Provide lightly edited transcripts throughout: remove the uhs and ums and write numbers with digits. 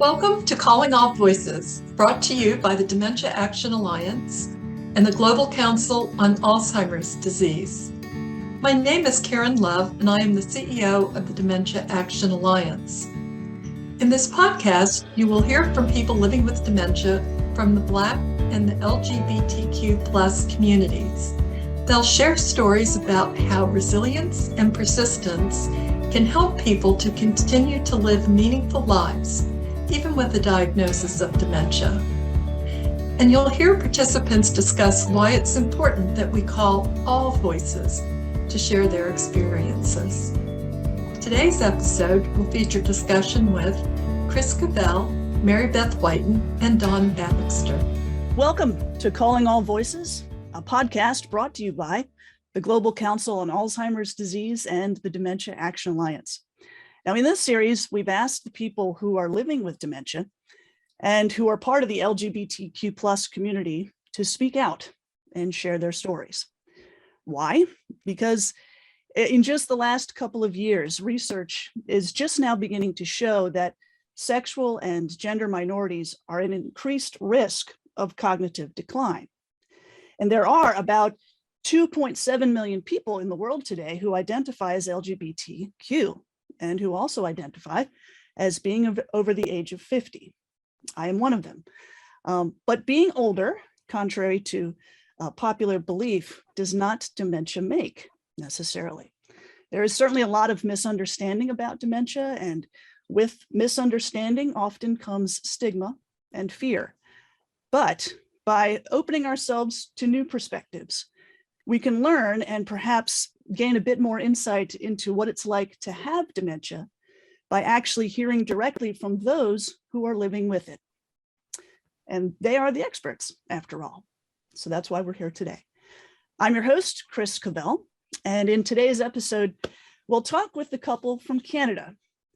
Welcome to Calling All Voices, brought to you by the Dementia Action Alliance and the Global Council on Alzheimer's Disease. My name is Karen Love, and I am the CEO of the Dementia Action Alliance. In this podcast, you will hear from people living with dementia from the Black and the LGBTQ+ communities. They'll share stories about how resilience and persistence can help people to continue to live meaningful lives, even with the diagnosis of dementia. And you'll hear participants discuss why it's important that we call all voices to share their experiences. Today's episode will feature discussion with Chris Cavell, Mary Beth Wighton, and Dawn Baxter. Welcome to Calling All Voices, a podcast brought to you by the Global Council on Alzheimer's Disease and the Dementia Action Alliance. Now, in this series, we've asked the people who are living with dementia and who are part of the LGBTQ+ community to speak out and share their stories. Why? Because in just the last couple of years, research is just now beginning to show that sexual and gender minorities are at increased risk of cognitive decline. And there are about 2.7 million people in the world today who identify as LGBTQ and who also identify as being over the age of 50. I am one of them. But being older, contrary to popular belief, does not dementia make necessarily. There is certainly a lot of misunderstanding about dementia, and with misunderstanding often comes stigma and fear. But by opening ourselves to new perspectives, we can learn and perhaps gain a bit more insight into what it's like to have dementia by actually hearing directly from those who are living with it. And they are the experts, after all. So that's why we're here today. I'm your host, Chris Cavell, and in today's episode, we'll talk with the couple from Canada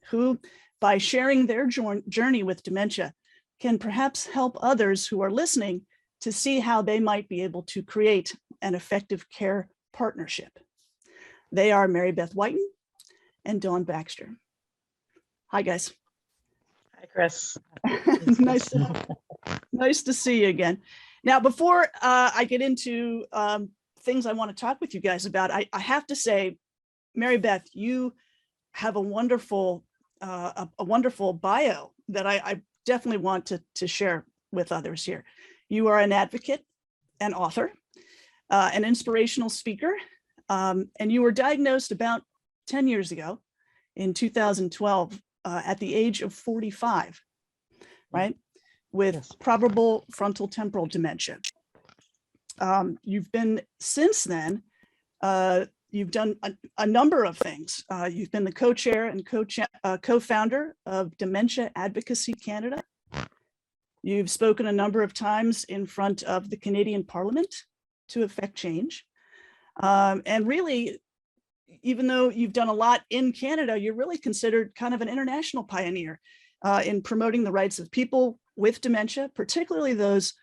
who, by sharing their journey with dementia, can perhaps help others who are listening to see how they might be able to create an effective care partnership. They are Mary Beth Wighton and Dawn Baxter. Hi, guys. Hi, Chris. Nice to see you again. Now, before I get into things I want to talk with you guys about, I have to say, Mary Beth, you have a wonderful bio that I definitely want to share with others here. You are an advocate, an author, an inspirational speaker, and you were diagnosed about 10 years ago in 2012 at the age of 45, right? With probable frontal temporal dementia. You've been, since then, you've done a number of things. You've been the co-chair and co-founder of Dementia Advocacy Canada. You've spoken a number of times in front of the Canadian Parliament to effect change. And really, even though you've done a lot in Canada, you're really considered kind of an international pioneer in promoting the rights of people with dementia, particularly those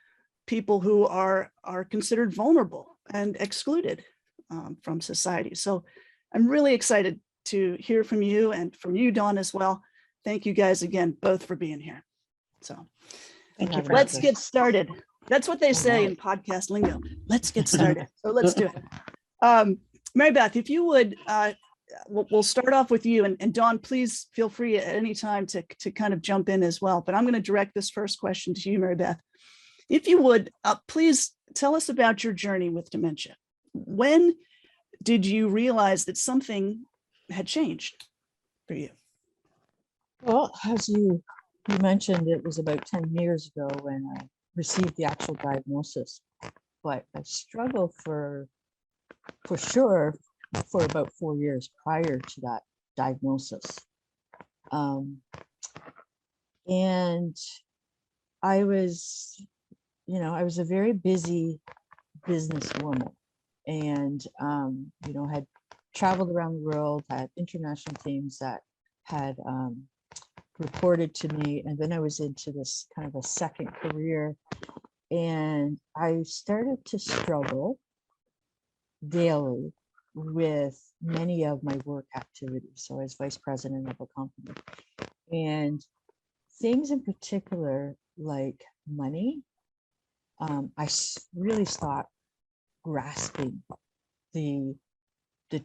people who are considered vulnerable and excluded from society. So I'm really excited to hear from you and from you, Dawn, as well. Thank you guys again, both for being here. So let's get started. That's what they say in podcast lingo. Let's get started. So let's do it. Mary Beth, if you would, we'll start off with you, and Dawn, please feel free at any time to kind of jump in as well. But I'm going to direct this first question to you, Mary Beth. If you would, please tell us about your journey with dementia. When did you realize that something had changed for you? Well, as you mentioned, it was about 10 years ago when I received the actual diagnosis, but I struggled for sure for about 4 years prior to that diagnosis. And I was a very busy businesswoman, and had traveled around the world, had international teams that had reported to me, and then I was into this kind of a second career, and I started to struggle daily with many of my work activities. So I was vice president of a company, and things in particular like money, really stopped grasping the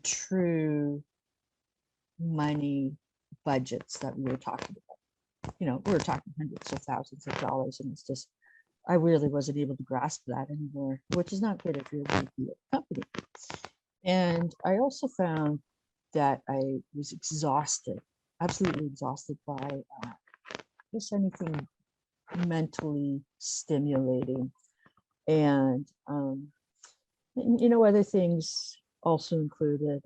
true money budgets that we were talking about. You know, we were talking hundreds of thousands of dollars, and it's just, I really wasn't able to grasp that anymore, which is not good if you're a VP of a company. And I also found that I was exhausted, absolutely exhausted by just anything mentally stimulating. And, you know, other things also included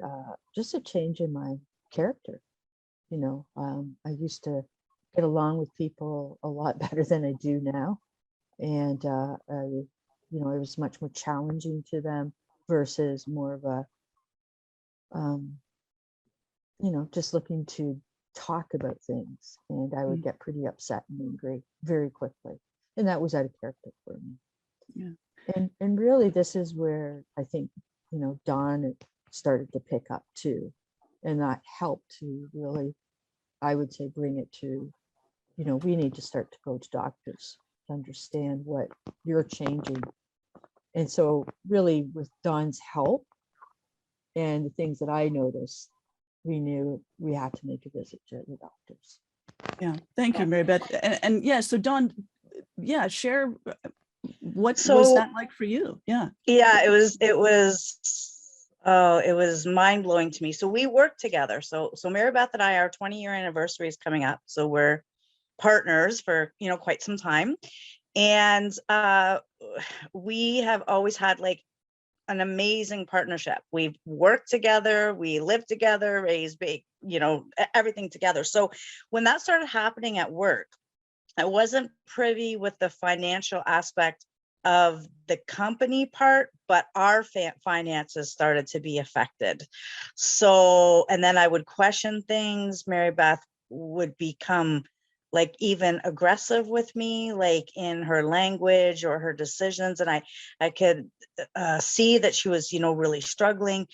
just a change in my character. You know, I used to get along with people a lot better than I do now. And, you know, it was much more challenging to them versus more of a, you know, just looking to talk about things. And I would get pretty upset and angry very quickly. And that was out of character for me. Yeah. And really, this is where I think, you know, Dawn started to pick up too. And that helped to really, I would say, bring it to, you know, we need to start to go to doctors to understand what you're changing. And so really with Dawn's help and the things that I noticed, we knew we had to make a visit to the doctors. Yeah, thank you, Mary Beth. And yeah, so Dawn, yeah, share what was So that like for you? Yeah. yeah, it was mind blowing to me. So we worked together. So Mary Beth and I, our 20-year anniversary is coming up. So we're partners for, you know, quite some time. And we have always had like an amazing partnership. We've worked together, we lived together, raised big, you know, everything together. So when that started happening at work, I wasn't privy with the financial aspect of the company part, but our finances started to be affected. So, and then I would question things. Mary Beth would become like even aggressive with me, like in her language or her decisions. And I could see that she was, you know, really struggling.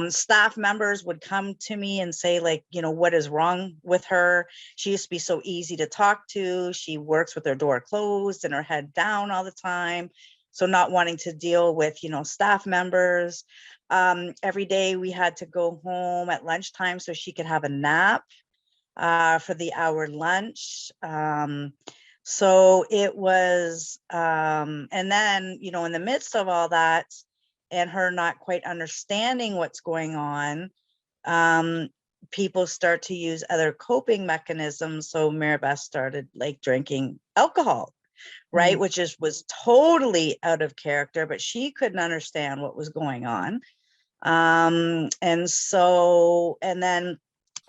Staff members would come to me and say like, you know, what is wrong with her? She used to be so easy to talk to. She works with her door closed and her head down all the time. So not wanting to deal with, you know, staff members. Every day we had to go home at lunchtime so she could have a nap for the hour lunch. So it was, and then, you know, in the midst of all that and her not quite understanding what's going on, people start to use other coping mechanisms. So Mary Beth started like drinking alcohol, right? Which was totally out of character, but she couldn't understand what was going on. And so, and then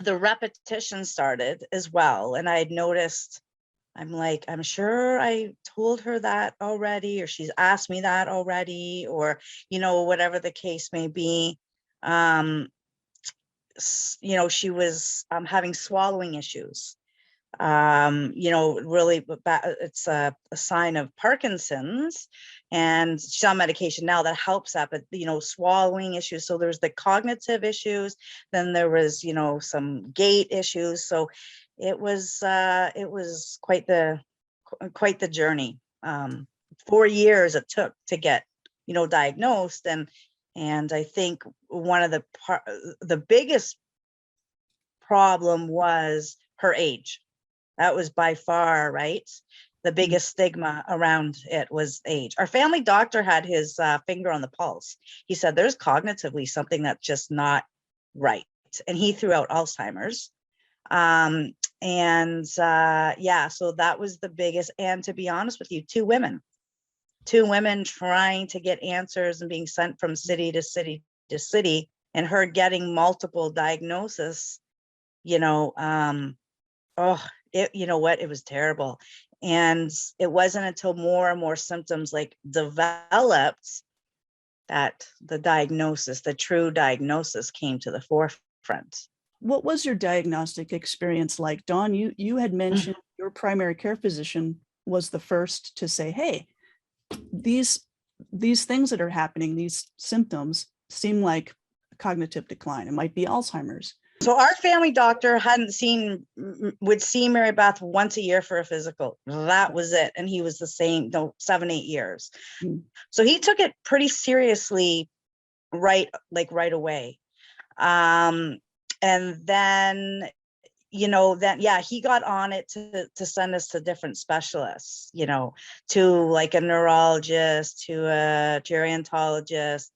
the repetition started as well. And I had noticed, I'm like, I'm sure I told her that already, or she's asked me that already, or, you know, whatever the case may be. You know, she was having swallowing issues. You know, really, it's a sign of Parkinson's, and she's on medication now that helps that, but, you know, swallowing issues. So there's the cognitive issues, then there was, you know, some gait issues. So it was quite the journey. 4 years it took to get, you know, diagnosed. And I think one of the biggest problem was her age. That was by far, right? The biggest stigma around it was age. Our family doctor had his finger on the pulse. He said, there's cognitively something that's just not right. And he threw out Alzheimer's. Yeah, so that was the biggest. And to be honest with you, two women trying to get answers and being sent from city to city to city, and her getting multiple diagnoses, you know, you know what, it was terrible. And it wasn't until more and more symptoms like developed that the true diagnosis came to the forefront. What was your diagnostic experience like, Dawn? You had mentioned your primary care physician was the first to say, hey, these things that are happening, these symptoms seem like cognitive decline. It might be Alzheimer's. So our family doctor would see Mary Beth once a year for a physical. That was it. And he was the same, 7-8 years. Mm. So he took it pretty seriously right away. And then, he got on it to send us to different specialists, to like a neurologist, to a gerontologist,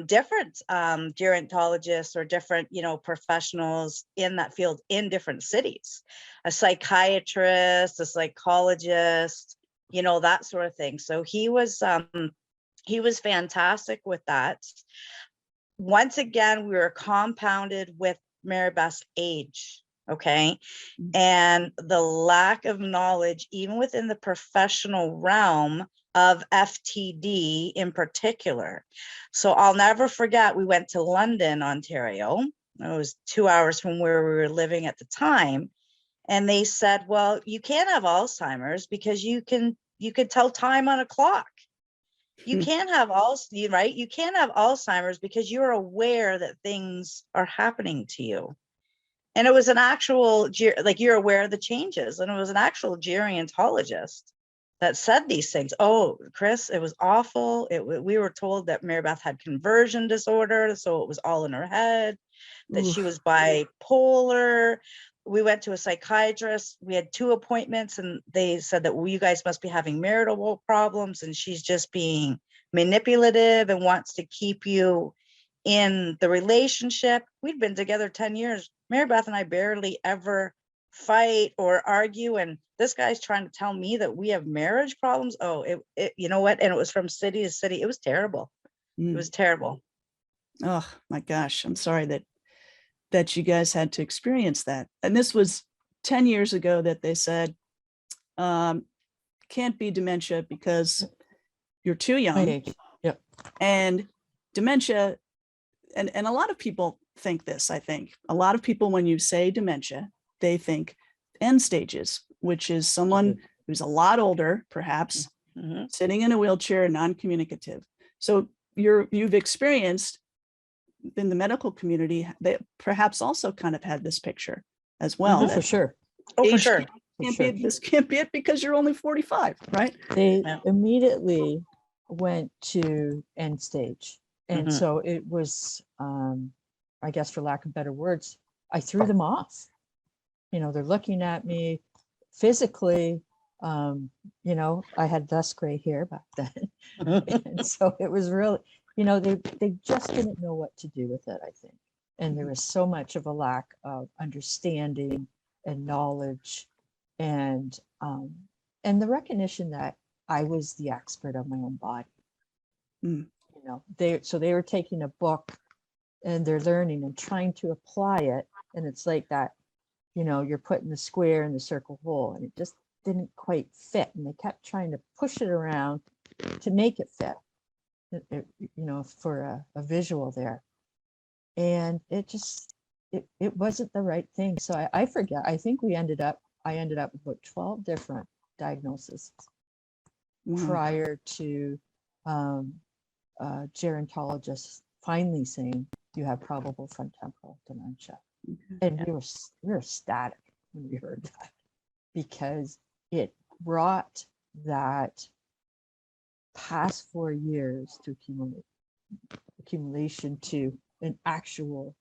different gerontologists or different, professionals in that field in different cities, a psychiatrist, a psychologist, that sort of thing. So he was fantastic with that. Once again, we were compounded with Mary Beth's age. Okay. And the lack of knowledge, even within the professional realm of FTD in particular. So I'll never forget, we went to London, Ontario. It was 2 hours from where we were living at the time. And they said, well, you can't have Alzheimer's because you could tell time on a clock. You can't have right? You can't have Alzheimer's because you're aware that things are happening to you. And it was an actual, you're aware of the changes. And it was an actual gerontologist that said these things. Oh, Chris, it was awful. We were told that Mary Beth had conversion disorder. So it was all in her head, that she was bipolar. We went to a psychiatrist. We had 2 appointments and they said that, well, you guys must be having marital problems and she's just being manipulative and wants to keep you in the relationship. We'd been together 10 years. Mary Beth and I barely ever fight or argue. And this guy's trying to tell me that we have marriage problems. Oh, you know what? And it was from city to city. It was terrible. It was terrible. Oh my gosh. I'm sorry that you guys had to experience that. And this was 10 years ago that they said, can't be dementia because you're too young. Yep. And dementia, and a lot of people think this, I think. A lot of people, when you say dementia, they think end stages, which is someone who's a lot older, perhaps, sitting in a wheelchair, non-communicative. So you've experienced in the medical community, they perhaps also kind of had this picture as well. For sure. Oh, for sure. This can't be it because you're only 45, right? They immediately went to end stage. And so it was, I guess, for lack of better words, I threw them off. They're looking at me physically. I had less gray hair back then. And so it was really, they just didn't know what to do with it, I think. And there was so much of a lack of understanding and knowledge and the recognition that I was the expert of my own body. They were taking a book and they're learning and trying to apply it. And it's like that, you're putting the square in the circle hole and it just didn't quite fit. And they kept trying to push it around to make it fit, for a visual there. And it wasn't the right thing. So I forget, I think I ended up with about 12 different diagnoses prior to gerontologists finally saying you have probable frontotemporal dementia. And we were ecstatic when we heard that, because it brought that past 4 years to accumulation to an actual,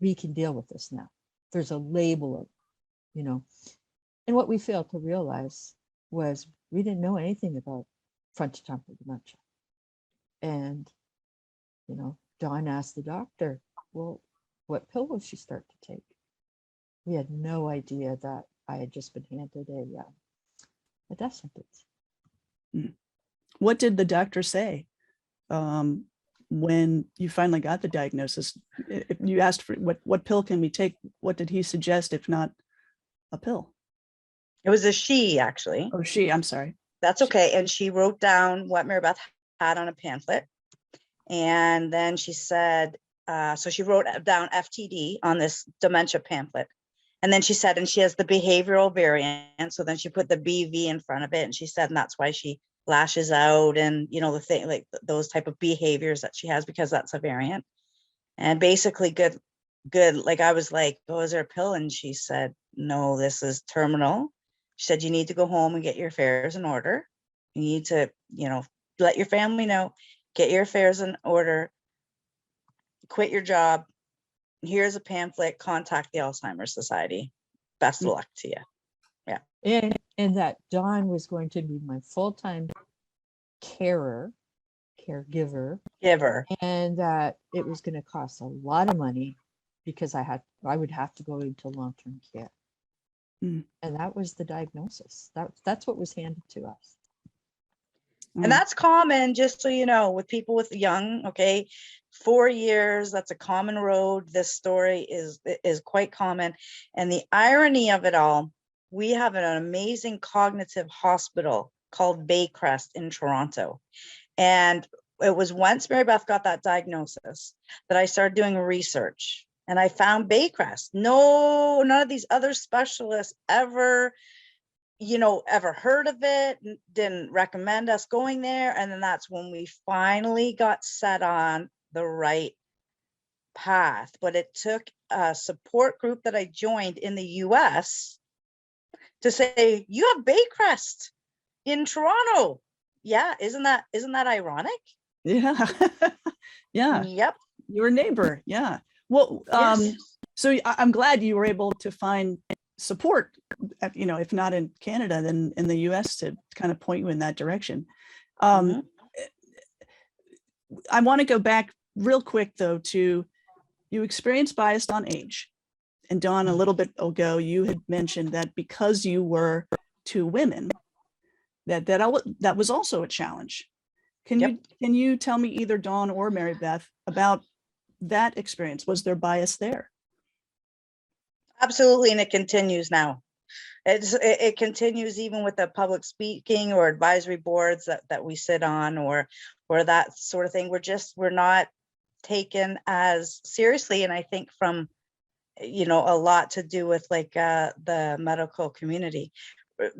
we can deal with this now. There's a label of, and what we failed to realize was we didn't know anything about frontotemporal dementia. And, Dawn asked the doctor, well, what pill will she start to take? We had no idea that I had just been handed a death sentence. What did the doctor say when you finally got the diagnosis? If you asked for what pill can we take, what did he suggest, if not a pill? It was a she, actually. Oh, she, I'm sorry. That's okay. And she wrote down what Mary Beth had on a pamphlet. And then she said, so she wrote down FTD on this dementia pamphlet. And then she said, and she has the behavioral variant. So then she put the BV in front of it. And she said, and that's why she lashes out and, the thing, like those type of behaviors that she has, because that's a variant. And basically good good. Like I was like, oh, is there a pill? And she said, no, this is terminal. She said, you need to go home and get your affairs in order. You need to, let your family know, get your affairs in order, quit your job. Here's a pamphlet, contact the Alzheimer's Society. Best of luck to you. Yeah. And that Dawn was going to be my full-time caregiver, Giver. and that it was going to cost a lot of money because I would have to go into long-term care. Mm. And that was the diagnosis. That's what was handed to us. Mm. And that's common, just so you know, with people with young, okay, 4 years, that's a common road. This story is quite common. And the irony of it all, we have an amazing cognitive hospital called Baycrest in Toronto. And it was once Mary Beth got that diagnosis that I started doing research, and I found Baycrest. No, none of these other specialists ever heard of it, didn't recommend us going there. And then that's when we finally got set on the right path. But it took a support group that I joined in the US to say, you have Baycrest in Toronto. Yeah, isn't that ironic? Yeah. Yeah. Yep. Your neighbor. Yeah. Well, Yes. so I'm glad you were able to find support, if not in Canada, then in the US, to kind of point you in that direction. Mhm. I want to go back real quick, though, to you experienced bias on age. And Dawn, a little bit ago, you had mentioned that because you were two women, that was also a challenge. Can you tell me, either Dawn or Mary Beth, about that experience? Was there bias there? Absolutely, and it continues now. It continues even with the public speaking or advisory boards that we sit on, or that sort of thing. We're not taken as seriously, and I think from a lot to do with like the medical community,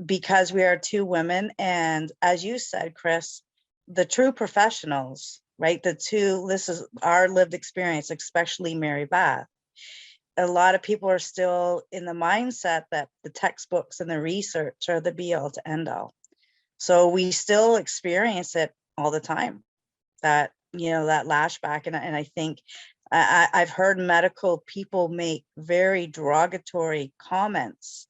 because we are two women, and as you said, Chris, the true professionals, right? This is our lived experience, especially Mary Beth. A lot of people are still in the mindset that the textbooks and the research are the be all to end all. So we still experience it all the time, that lashback. And I think I've heard medical people make very derogatory comments,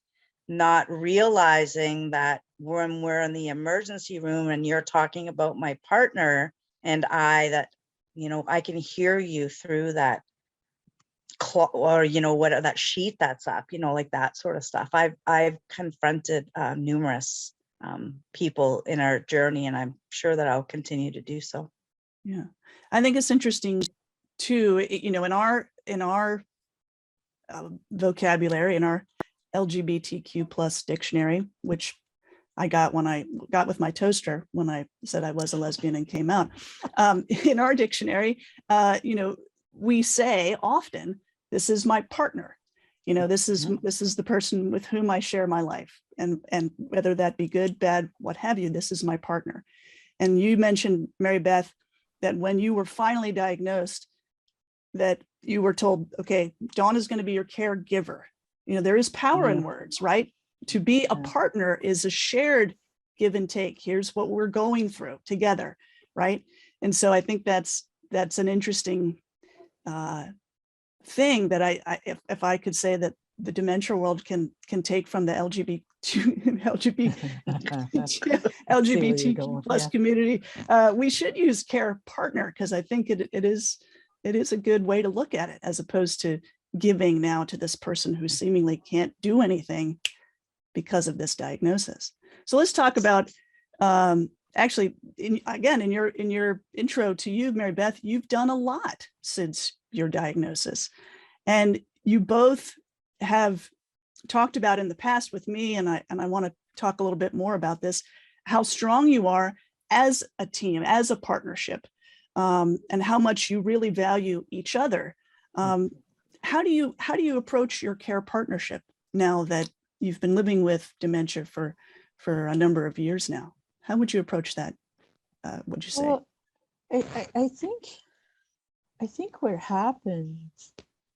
not realizing that when we're in the emergency room and you're talking about my partner and I can hear you through that or that sheet that's up, like that sort of stuff. I've confronted numerous people in our journey, and I'm sure that I'll continue to do so. Yeah, I think it's interesting too, in our vocabulary, in our LGBTQ plus dictionary, which I got when I got with my toaster when I said I was a lesbian and came out. In our dictionary, we say often, this is my partner. This is the person with whom I share my life, and whether that be good, bad, what have you, this is my partner. And you mentioned, Mary Beth, that when you were finally diagnosed, that you were told, okay, Dawn is going to be your caregiver. There is power in words, right? To be a partner is a shared give and take. Here's what we're going through together, right? And so I think that's an interesting thing that if I could say that the dementia world can take from the LGBTQ plus community, we should use care partner, because I think it is a good way to look at it, as opposed to giving now to this person who seemingly can't do anything because of this diagnosis. So let's talk about actually, in your intro to you, Mary Beth, you've done a lot since your diagnosis, and you both have talked about in the past with me, and I want to talk a little bit more about this, how strong you are as a team, as a partnership, and how much you really value each other. How do you approach your care partnership now that you've been living with dementia for a number of years now? How would you approach that? Would you say? Well, I think what happened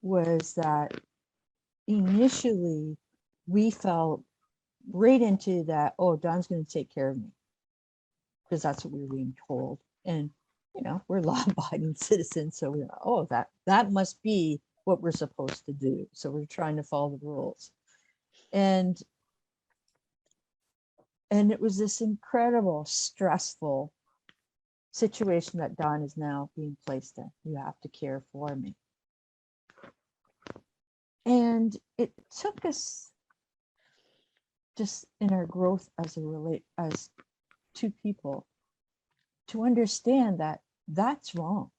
was that initially we felt right into that, oh, Don's going to take care of me, because that's what we were being told. And, you know, we're law-abiding citizens, so we're, oh, that must be what we're supposed to do. So we're trying to follow the rules. And it was this incredible, stressful situation that Don is now being placed in. You have to care for me. And it took us just in our growth as as two people to understand that that's wrong.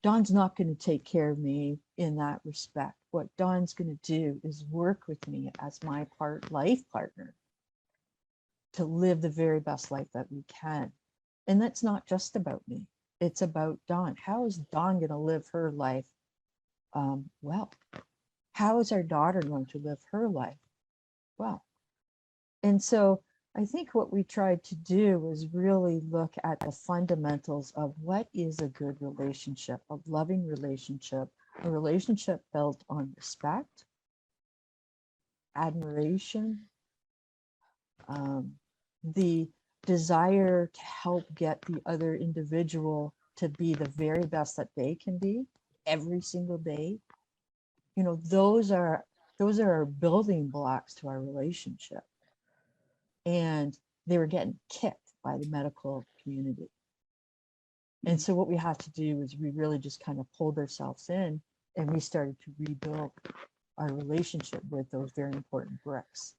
Don's not going to take care of me in that respect. What Don's going to do is work with me as my life partner to live the very best life that we can. And that's not just about me. It's about Dawn. How is Dawn going to live her life well? How is our daughter going to live her life well? And so I think what we tried to do was really look at the fundamentals of what is a good relationship, a loving relationship, a relationship built on respect, admiration, the desire to help get the other individual to be the very best that they can be every single day. You know, those are our building blocks to our relationship. And they were getting kicked by the medical community. And so what we had to do is we really just kind of pulled ourselves in, and we started to rebuild our relationship with those very important bricks.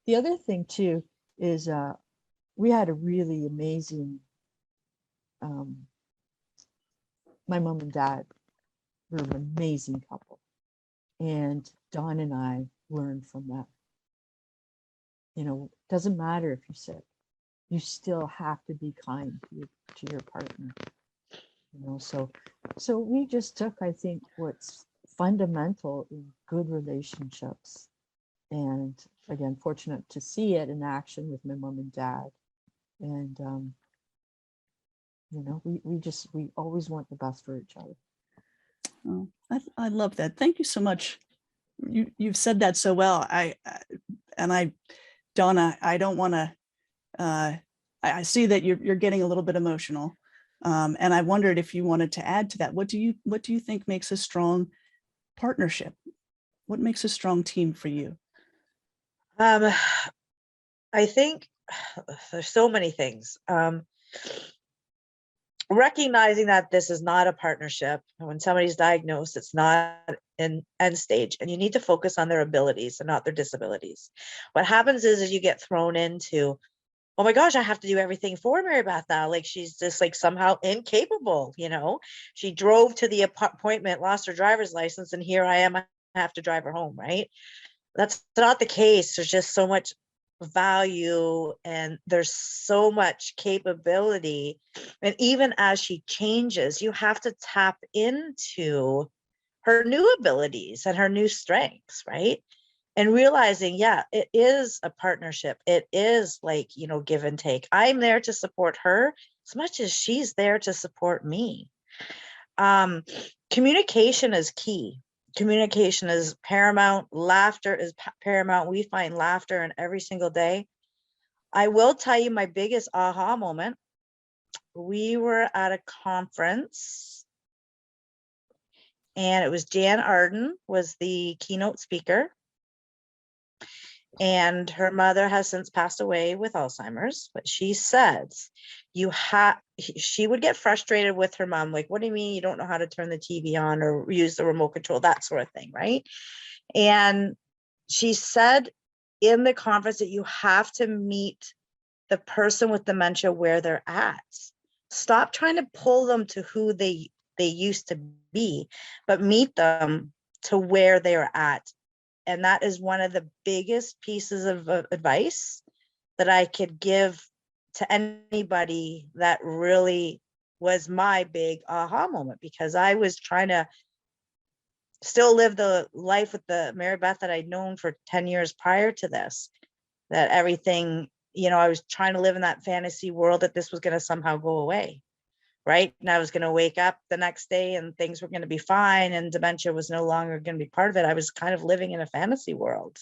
The other thing too is we had a really amazing, my mom and dad were an amazing couple. And Dawn and I learned from that. You know, doesn't matter if you're sick, you still have to be kind to your partner. You know, so we just took, I think, what's fundamental in good relationships, and again, fortunate to see it in action with my mom and dad. And you know, we always want the best for each other. Oh, I love that. Thank you so much. You've said that so well. Donna, I don't want to, I see that you're getting a little bit emotional. And I wondered if you wanted to add to that. What do you think makes a strong partnership? What makes a strong team for you? I think there's so many things. Recognizing that this is not a partnership. When somebody's diagnosed, it's not in end stage, and you need to focus on their abilities and not their disabilities. What happens is you get thrown into, oh my gosh, I have to do everything for Mary Beth now. Like, she's just like somehow incapable, you know. She drove to the appointment, lost her driver's license, and here I am, I have to drive her home, right? That's not the case. There's just so much value and there's so much capability. And even as she changes, you have to tap into her new abilities and her new strengths, right? And realizing, yeah, it is a partnership. It is like, you know, give and take. I'm there to support her as much as she's there to support me. Communication is key. Communication is paramount. Laughter is paramount. We find laughter in every single day. I will tell you my biggest aha moment. We were at a conference and it was Jan Arden was the keynote speaker. And her mother has since passed away with Alzheimer's, but she says she would get frustrated with her mom, like, what do you mean you don't know how to turn the TV on or use the remote control, that sort of thing, right? And she said in the conference that you have to meet the person with dementia where they're at. Stop trying to pull them to who they used to be, but meet them to where they are at. And that is one of the biggest pieces of advice that I could give to anybody. That really was my big aha moment, because I was trying to still live the life with the Mary Beth that I'd known for 10 years prior to this, that everything, you know, I was trying to live in that fantasy world that this was going to somehow go away, right? And I was going to wake up the next day and things were going to be fine, and dementia was no longer going to be part of it. I was kind of living in a fantasy world,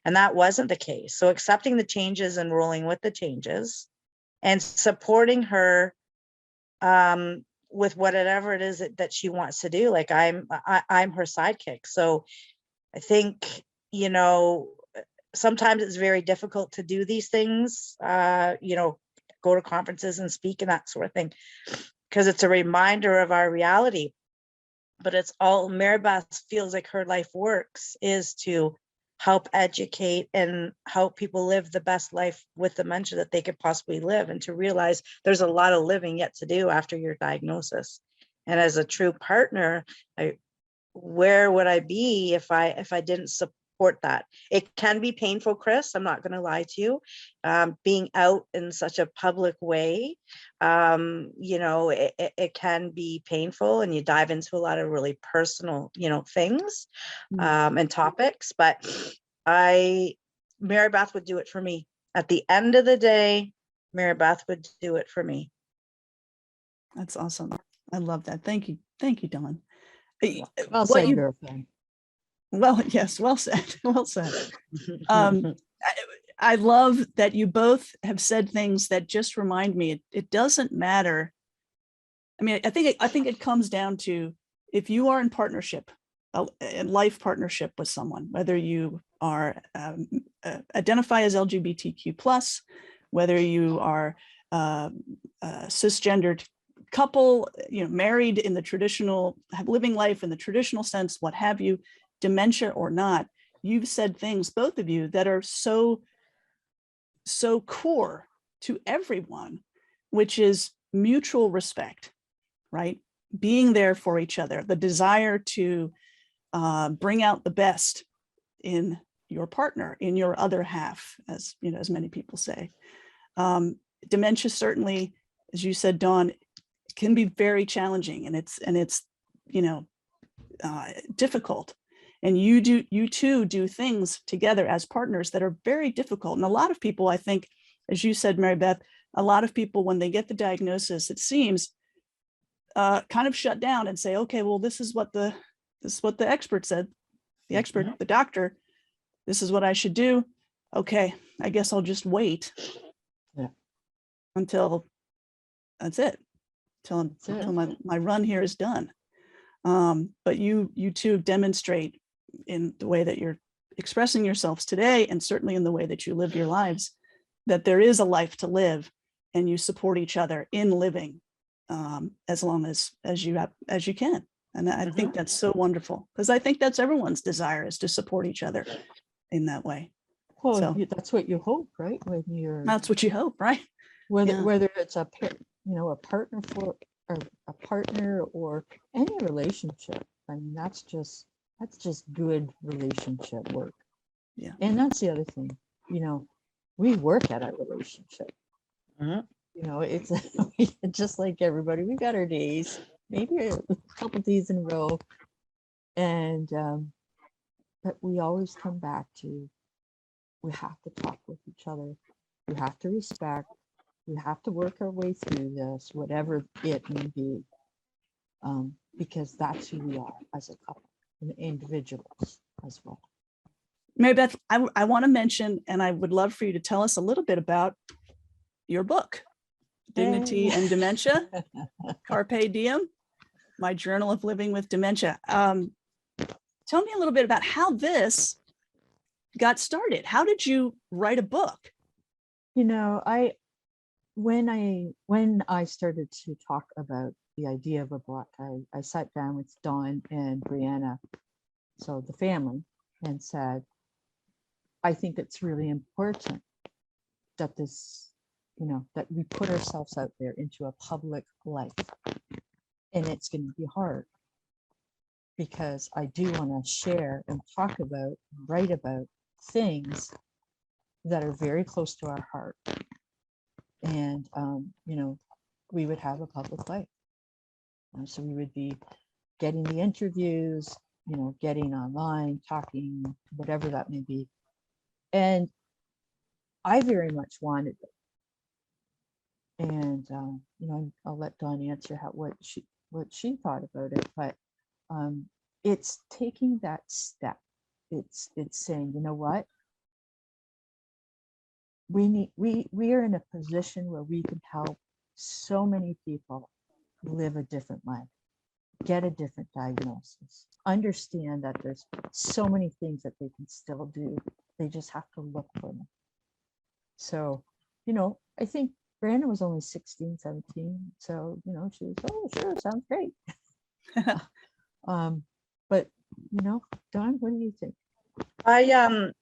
and that wasn't the case. So accepting the changes and rolling with the changes and supporting her with whatever it is that she wants to do. Like I'm her sidekick. So I think, you know, sometimes it's very difficult to do these things, you know, go to conferences and speak and that sort of thing, because it's a reminder of our reality. But it's all Mary Beth feels like her life works is to help educate and help people live the best life with dementia that they could possibly live, and to realize there's a lot of living yet to do after your diagnosis. And as a true partner, where would I be if I didn't support that? It can be painful, Chris, I'm not going to lie to you, being out in such a public way. You know, it can be painful, and you dive into a lot of really personal, you know, things and topics. But Mary Beth would do it for me. At the end of the day, Mary Beth would do it for me. That's awesome. I love that. Thank you, Dawn. Well What said, you- girlfriend. Well, yes, well said. Well said. I love that you both have said things that just remind me it doesn't matter. I mean, I think it comes down to, if you are in partnership, a life partnership with someone, whether you are identify as LGBTQ+, whether you are a cisgendered couple, you know, married in the traditional, living life in the traditional sense, what have you, dementia or not, you've said things, both of you, that are so core to everyone, which is mutual respect, right? Being there for each other, the desire to bring out the best in your partner, in your other half, as you know, as many people say. Dementia, certainly, as you said, Dawn, can be very challenging, and it's you know, difficult. And you two do things together as partners that are very difficult. And a lot of people, I think, as you said, Mary Beth, a lot of people, when they get the diagnosis, it seems kind of shut down and say, okay, well, this is what the expert said, the expert, the doctor, this is what I should do. Okay, I guess I'll just wait until that's it, until my run here is done. But you two demonstrate, in the way that you're expressing yourselves today, and certainly in the way that you live your lives, that there is a life to live, and you support each other in living as long as you can. And I think that's so wonderful, because I think that's everyone's desire, is to support each other in that way. Well, So that's what you hope, right? When you're, that's what you hope, right? whether it's a partner or a partner or any relationship. I mean, that's just good relationship work. Yeah. And that's the other thing, you know, we work at our relationship. You know, it's just like everybody, we got our days, maybe a couple days in a row. And but we always come back to, we have to talk with each other. We have to respect. We have to work our way through this, whatever it may be, because that's who we are as a couple and individuals as well. Mary Beth, I want to mention, and I would love for you to tell us a little bit about your book, Dignity and Dementia, Carpe Diem, My Journal of Living with Dementia. Tell me a little bit about how this got started. How did you write a book? You know, when I started to talk about the idea of a book, I sat down with Dawn and Brianna, so the family, and said, I think it's really important that this, you know, that we put ourselves out there into a public life. And it's going to be hard, because I do want to share and talk about, write about things that are very close to our heart. And, you know, we would have a public life. So we would be getting the interviews, you know, getting online, talking, whatever that may be. And I very much wanted it. And I'll let Dawn answer what she thought about it, but it's taking that step. It's saying, you know what, we are in a position where we can help so many people live a different life, get a different diagnosis, understand that there's so many things that they can still do. They just have to look for them. So, I think Brandon was only 16, 17. So, she was, oh, sure, sounds great. But, Dawn, what do you think?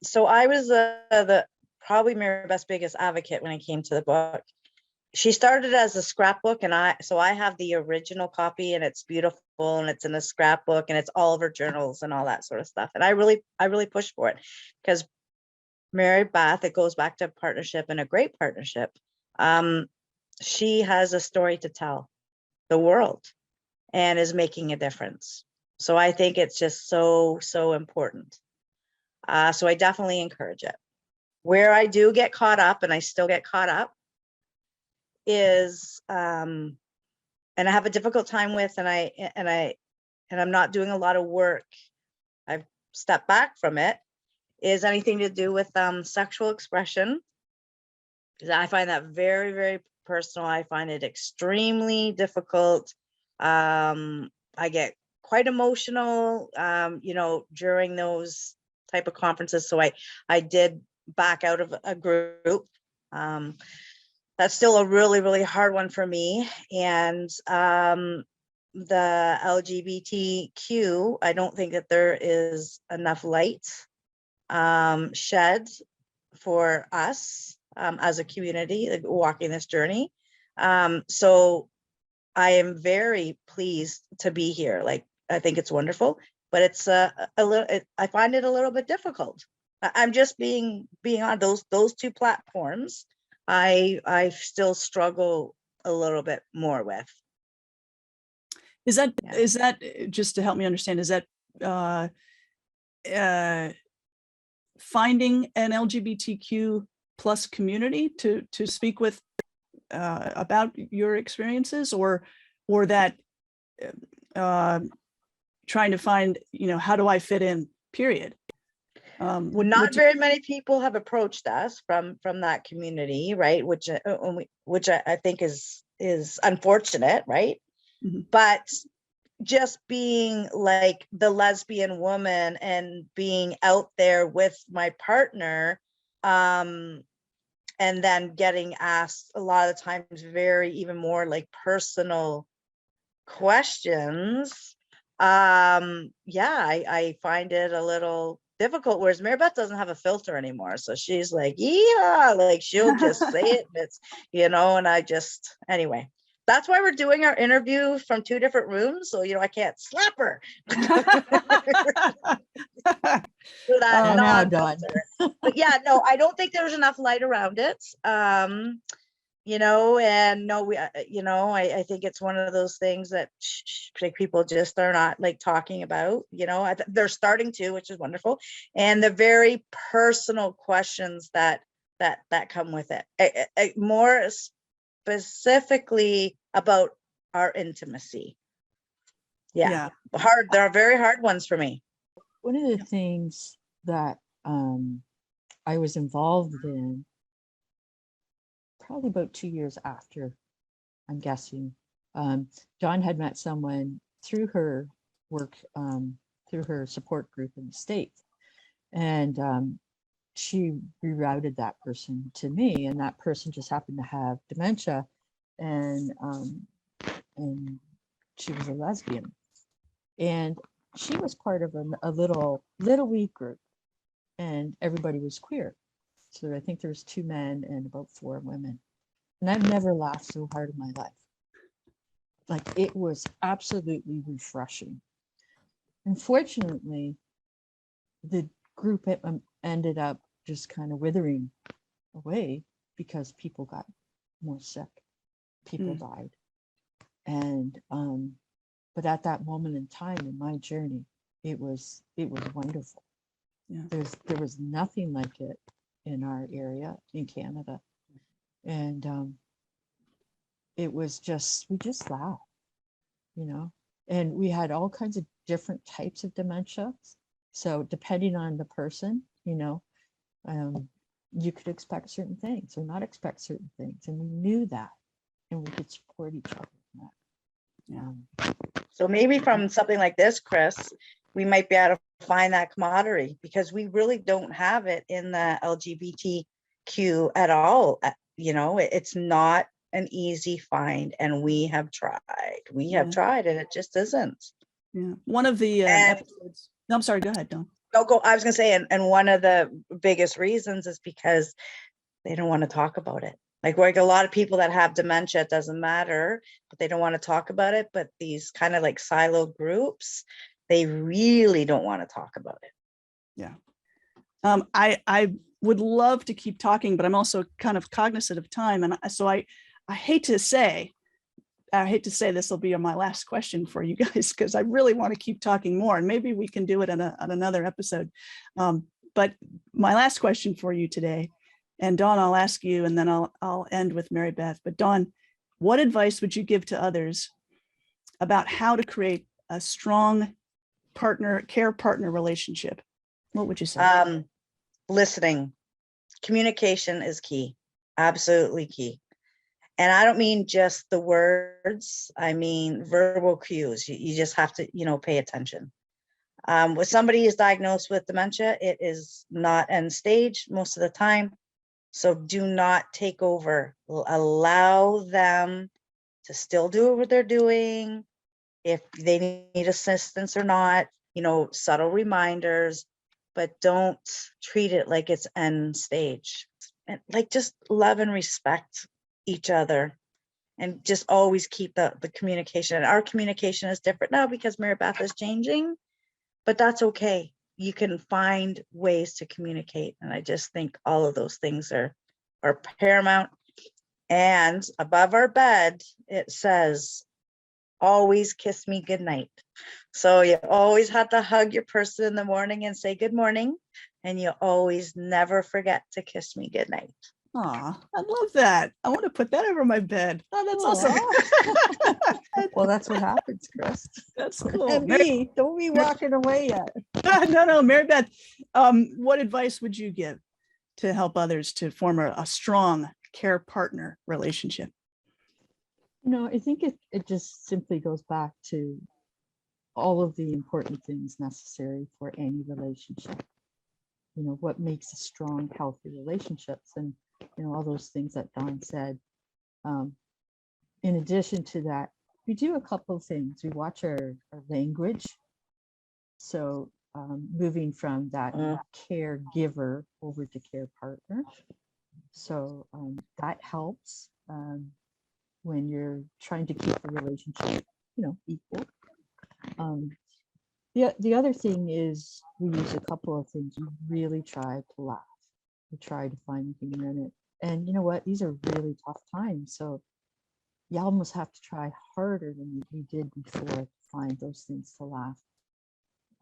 So I was the probably Mary Beth's biggest advocate when it came to the book. She started as a scrapbook, and I have the original copy, and it's beautiful, and it's in a scrapbook, and it's all of her journals and all that sort of stuff. And I really pushed for it, because Mary Beth, it goes back to partnership, and a great partnership. She has a story to tell the world and is making a difference. So I think it's just so important. So I definitely encourage it. Where I do get caught up, and I still get caught up, is and I have a difficult time with, and I'm not doing a lot of work. I've stepped back from it, is anything to do with sexual expression. Because I find that very, very personal. I find it extremely difficult. I get quite emotional, during those type of conferences. So I did back out of a group. That's still a really, really hard one for me. And the LGBTQ, I don't think that there is enough light shed for us as a community, like, walking this journey. So I am very pleased to be here. Like, I think it's wonderful, but it's a little, I find it a little bit difficult. I'm just being on those two platforms. I still struggle a little bit more with. Is that just to help me understand? Is that finding an LGBTQ plus community to speak with about your experiences, or that trying to find, how do I fit in? Period. Not very many people have approached us from that community, right? Which I think is unfortunate, right? Mm-hmm. But just being like the lesbian woman and being out there with my partner, and then getting asked a lot of times very even more like personal questions. I find it a little difficult, whereas Mary Beth doesn't have a filter anymore. So she's like, yeah, like she'll just say it. And it's, and I just, anyway, that's why we're doing our interview from two different rooms. So, I can't slap her. For that non-filter. But yeah, no, I don't think there's enough light around it. And no, I think it's one of those things that people just are not like talking about, they're starting to, which is wonderful. And the very personal questions that come with it, more specifically about our intimacy. Yeah. Hard. There are very hard ones for me. One of the things that I was involved in probably about 2 years after, I'm guessing, Dawn had met someone through her work, through her support group in the States. And she rerouted that person to me, and that person just happened to have dementia, and she was a lesbian. And she was part of a little wee group, and everybody was queer. So I think there was 2 men and about 4 women. And I've never laughed so hard in my life. Like, it was absolutely refreshing. Unfortunately, the group ended up just kind of withering away because people got more sick. People died. And but at that moment in time in my journey, it was wonderful. Yeah. There was nothing like it in our area in Canada. And it was just, we just laughed, and we had all kinds of different types of dementia. So depending on the person, you could expect certain things or not expect certain things. And we knew that, and we could support each other in that. Yeah. So maybe from something like this, Chris, we might be able to find that camaraderie, because we really don't have it in the LGBTQ at all. It's not an easy find, and we have tried. And it just isn't. Yeah. One of the episodes. No, I'm sorry. Go ahead, Dawn. No, go. I was gonna say, and one of the biggest reasons is because they don't want to talk about it. Like a lot of people that have dementia, it doesn't matter, but they don't want to talk about it. But these kind of like siloed groups, they really don't want to talk about it. Yeah. I would love to keep talking, but I'm also kind of cognizant of time. And so I hate to say this will be my last question for you guys, because I really want to keep talking more, and maybe we can do it on another episode. But my last question for you today, and Dawn, I'll ask you, and then I'll end with Mary Beth. But Dawn, what advice would you give to others about how to create a strong care partner relationship? What would you say? Listening. Communication is key. Absolutely key. And I don't mean just the words, I mean verbal cues. You just have to, pay attention. When somebody is diagnosed with dementia, it is not end stage most of the time. So do not take over. Allow them to still do what they're doing. If they need assistance or not, subtle reminders, but don't treat it like it's end stage. And just love and respect each other, and just always keep the communication. And our communication is different now because Mary Beth is changing, but that's okay. You can find ways to communicate. And I just think all of those things are paramount. And above our bed, it says, always kiss me goodnight. So you always have to hug your person in the morning and say good morning. And you always never forget to kiss me goodnight. Aw, I love that. I want to put that over my bed. Oh, that's awesome. Well, that's what happens, Chris. That's cool. And me, don't be walking away yet. No, Mary Beth, what advice would you give to help others to form a strong care partner relationship? I think it just simply goes back to all of the important things necessary for any relationship. What makes a strong, healthy relationships, and all those things that Dawn said. In addition to that, we do a couple of things. We watch our language. So moving from that caregiver over to care partner. So that helps when you're trying to keep the relationship, equal. The other thing is we use a couple of things. We really try to laugh. We try to find humor in it. And you know what? These are really tough times. So you almost have to try harder than we did before to find those things to laugh.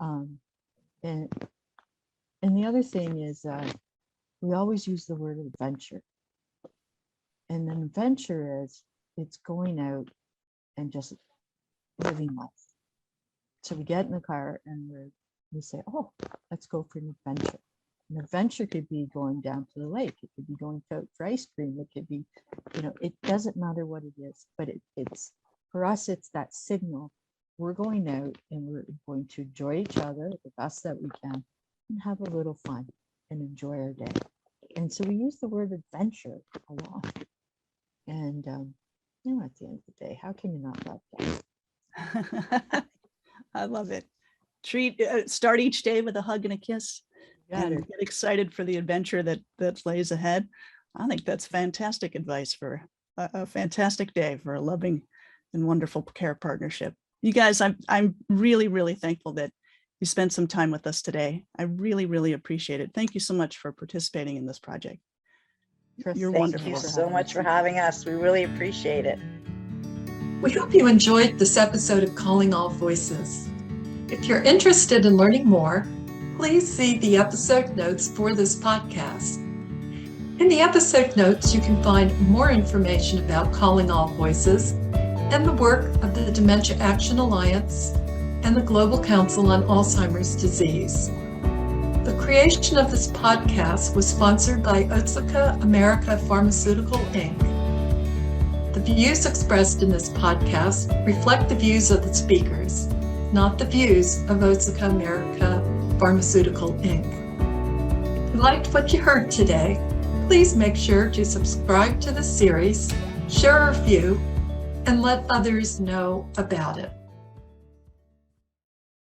And the other thing is we always use the word adventure. And an adventure is it's going out and just living life. So we get in the car and we say, oh, let's go for an adventure. An adventure could be going down to the lake. It could be going out for ice cream. It could be, it doesn't matter what it is, but it's for us, it's that signal. We're going out and we're going to enjoy each other the best that we can and have a little fun and enjoy our day. And so we use the word adventure a lot. And, at the end of the day, how can you not love that? I love it. Start each day with a hug and a kiss, and get excited for the adventure that lays ahead. I think that's fantastic advice for a fantastic day for a loving and wonderful care partnership. You guys, I'm really, really thankful that you spent some time with us today. I really, really appreciate it. Thank you so much for participating in this project. You're wonderful. Thank you so much for having us. We really appreciate it. We hope you enjoyed this episode of Calling All Voices. If you're interested in learning more, please see the episode notes for this podcast. In the episode notes, you can find more information about Calling All Voices and the work of the Dementia Action Alliance and the Global Council on Alzheimer's Disease. The creation of this podcast was sponsored by Otsuka America Pharmaceutical, Inc. The views expressed in this podcast reflect the views of the speakers, not the views of Otsuka America Pharmaceutical, Inc. If you liked what you heard today, please make sure to subscribe to the series, share a review, and let others know about it.